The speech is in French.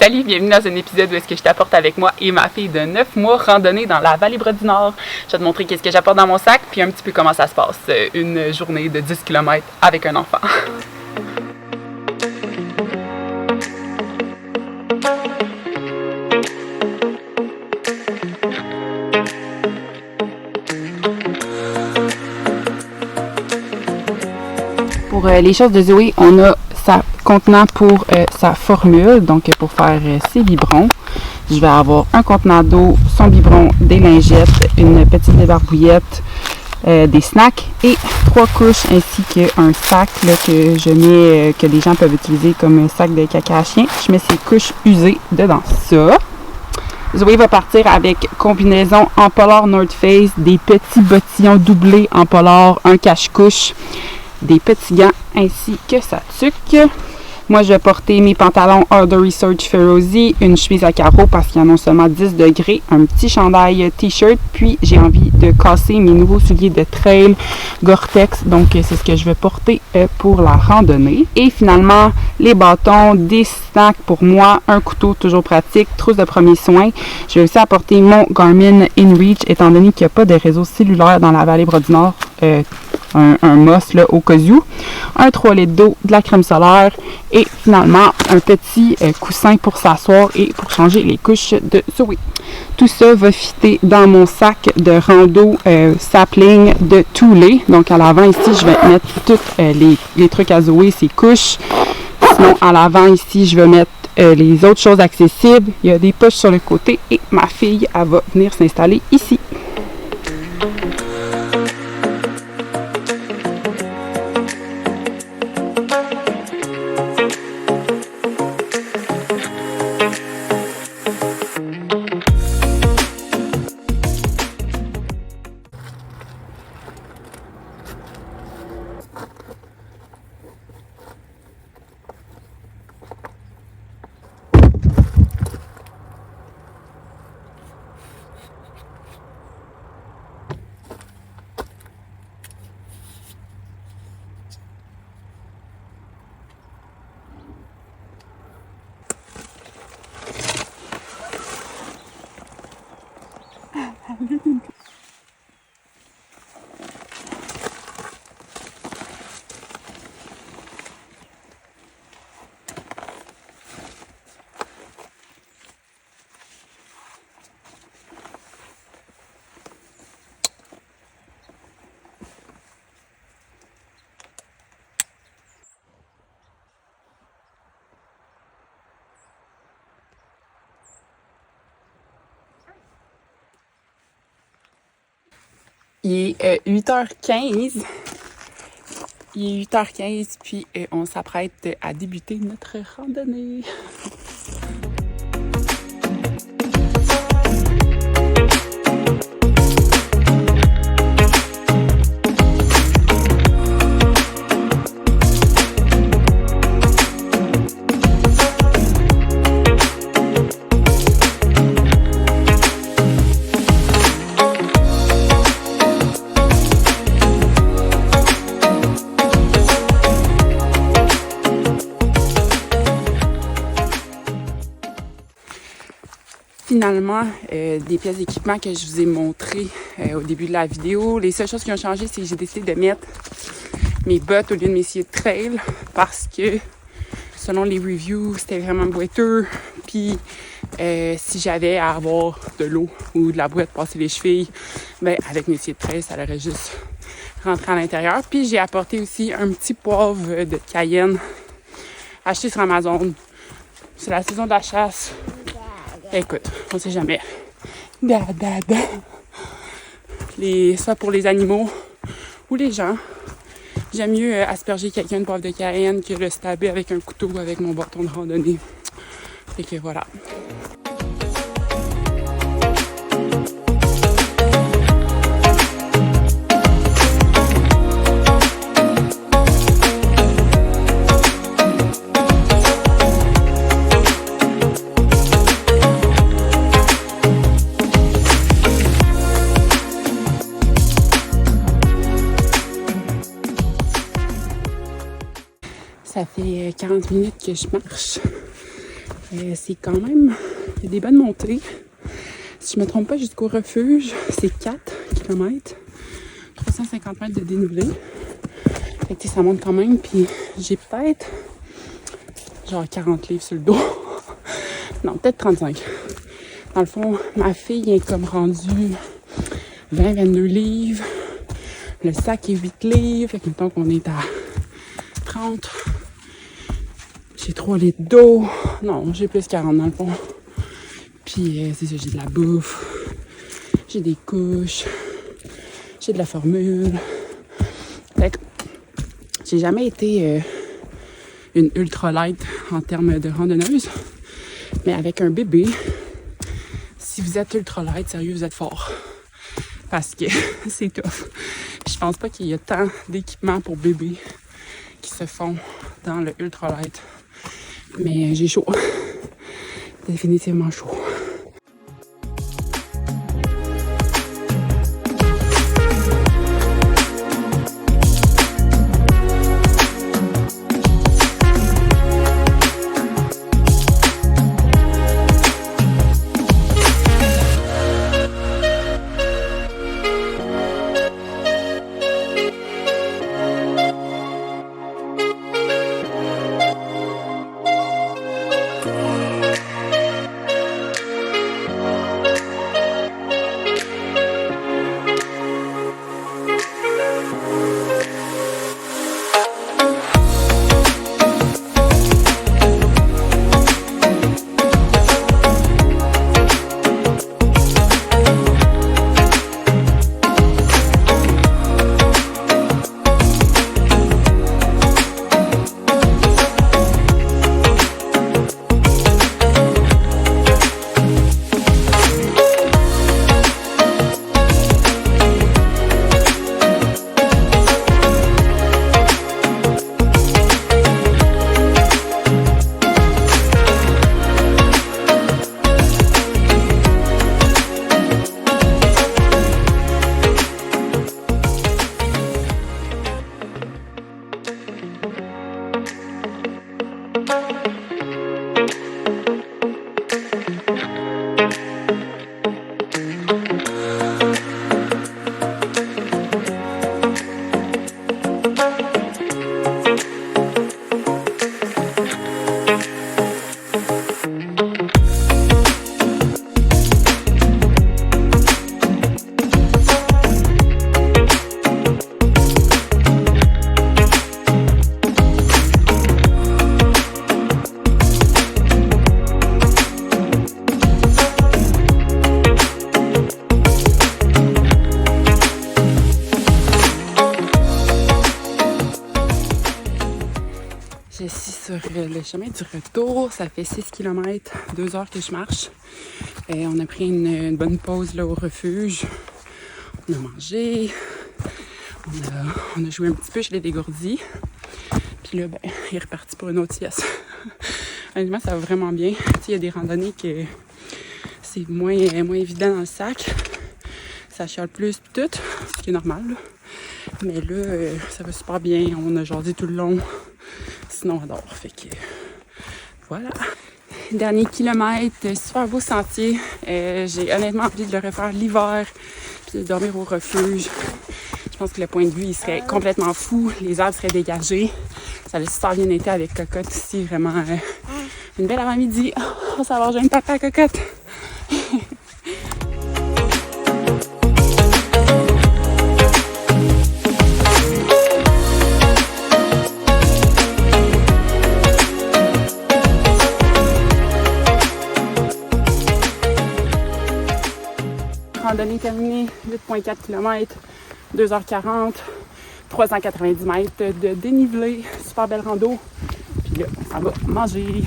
Salut, bienvenue dans un épisode où est-ce que je t'apporte avec moi et ma fille de 9 mois randonnée dans la Vallée-Bras du Nord. Je vais te montrer qu'est-ce que j'apporte dans mon sac, puis un petit peu comment ça se passe, une journée de 10 km avec un enfant. Pour les choses de Zoé, on a sa contenant pour sa formule, donc pour faire ses biberons. Je vais avoir un contenant d'eau, son biberon, des lingettes, une petite débarbouillette, des snacks et 3 couches ainsi qu'un sac là, que je mets, que les gens peuvent utiliser comme un sac de caca à chien. Je mets ces couches usées dedans ça. Zoé va partir avec combinaison en polar North Face, des petits bottillons doublés en polar, un cache-couche, des petits gants ainsi que sa tuque. Moi, je vais porter mes pantalons Order Research Ferozy, une chemise à carreaux parce qu'il y en a seulement 10 degrés, un petit chandail t-shirt, puis j'ai envie de casser mes nouveaux souliers de trail Gore-Tex, donc c'est ce que je vais porter pour la randonnée. Et finalement, les bâtons, des snacks pour moi, un couteau toujours pratique, trousse de premiers soins. Je vais aussi apporter mon Garmin InReach étant donné qu'il n'y a pas de réseau cellulaire dans la Vallée-Bras du Nord. Un MOS là, au cas où, un 3 litres d'eau, de la crème solaire et finalement un petit coussin pour s'asseoir et pour changer les couches de Zoé. Tout ça va fitter dans mon sac de rando sapling de Thule. Donc à l'avant ici, je vais mettre tous les trucs à Zoé, ses couches. Sinon à l'avant ici, je vais mettre les autres choses accessibles. Il y a des poches sur le côté et ma fille, elle va venir s'installer ici. Il est 8h15. Il est 8h15, puis on s'apprête à débuter notre randonnée. Finalement, des pièces d'équipement que je vous ai montrées au début de la vidéo. Les seules choses qui ont changé, c'est que j'ai décidé de mettre mes bottes au lieu de mes souliers de trail parce que, selon les reviews, c'était vraiment boiteux. Puis, si j'avais à avoir de l'eau ou de la boîte passer les chevilles, ben avec mes souliers de trail, ça aurait juste rentré à l'intérieur. Puis, j'ai apporté aussi un petit poivre de Cayenne acheté sur Amazon. C'est la saison de la chasse. Écoute, on sait jamais. Soit pour les animaux ou les gens. J'aime mieux asperger quelqu'un de poivre de Cayenne que le stabber avec un couteau ou avec mon bâton de randonnée. Fait que voilà. Ça fait 40 minutes que je marche. C'est quand même... Il y a des bonnes montées. Si je ne me trompe pas, jusqu'au refuge, c'est 4 km. 350 mètres de dénivelé. Fait que ça monte quand même. Puis j'ai peut-être genre 40 livres sur le dos. Non, peut-être 35. Dans le fond, ma fille est comme rendue 20-22 livres. Le sac est 8 livres. Fait que mettons qu'on est à 30. J'ai 3 litres d'eau. Non, j'ai plus 40 dans le fond. Puis c'est ça, j'ai de la bouffe. J'ai des couches. J'ai de la formule. Fait que j'ai jamais été une ultralight en termes de randonneuse. Mais avec un bébé, si vous êtes ultralight, sérieux, vous êtes fort. Parce que c'est tough. Puis je pense pas qu'il y a tant d'équipements pour bébé qui se font dans le ultralight. Mais j'ai chaud. Définitivement chaud. Je suis sur le chemin du retour. Ça fait 6 km, 2 heures que je marche. Et on a pris une bonne pause là, au refuge. On a mangé. On a joué un petit peu chez les dégourdis. Puis là, ben, il est reparti pour une autre sieste. Honnêtement, ça va vraiment bien. Il y a des randonnées que c'est moins évident dans le sac. Ça chiale plus pis tout, ce qui est normal. Là. Mais là, ça va super bien. On a jasé tout le long. Sinon, on adore. Fait que voilà. Dernier kilomètre, super beau sentier. J'ai honnêtement envie de le refaire l'hiver puis de dormir au refuge. Je pense que le point de vue, il serait complètement fou. Les arbres seraient dégagés. Ça a super bien été avec Cocotte ici. Vraiment une belle avant-midi. Oh, ça va avoir jeune papa, Cocotte. Randonnée terminée, 8,4 km, 2h40, 390 mètres de dénivelé, super belle rando. Puis là, on s'en va manger.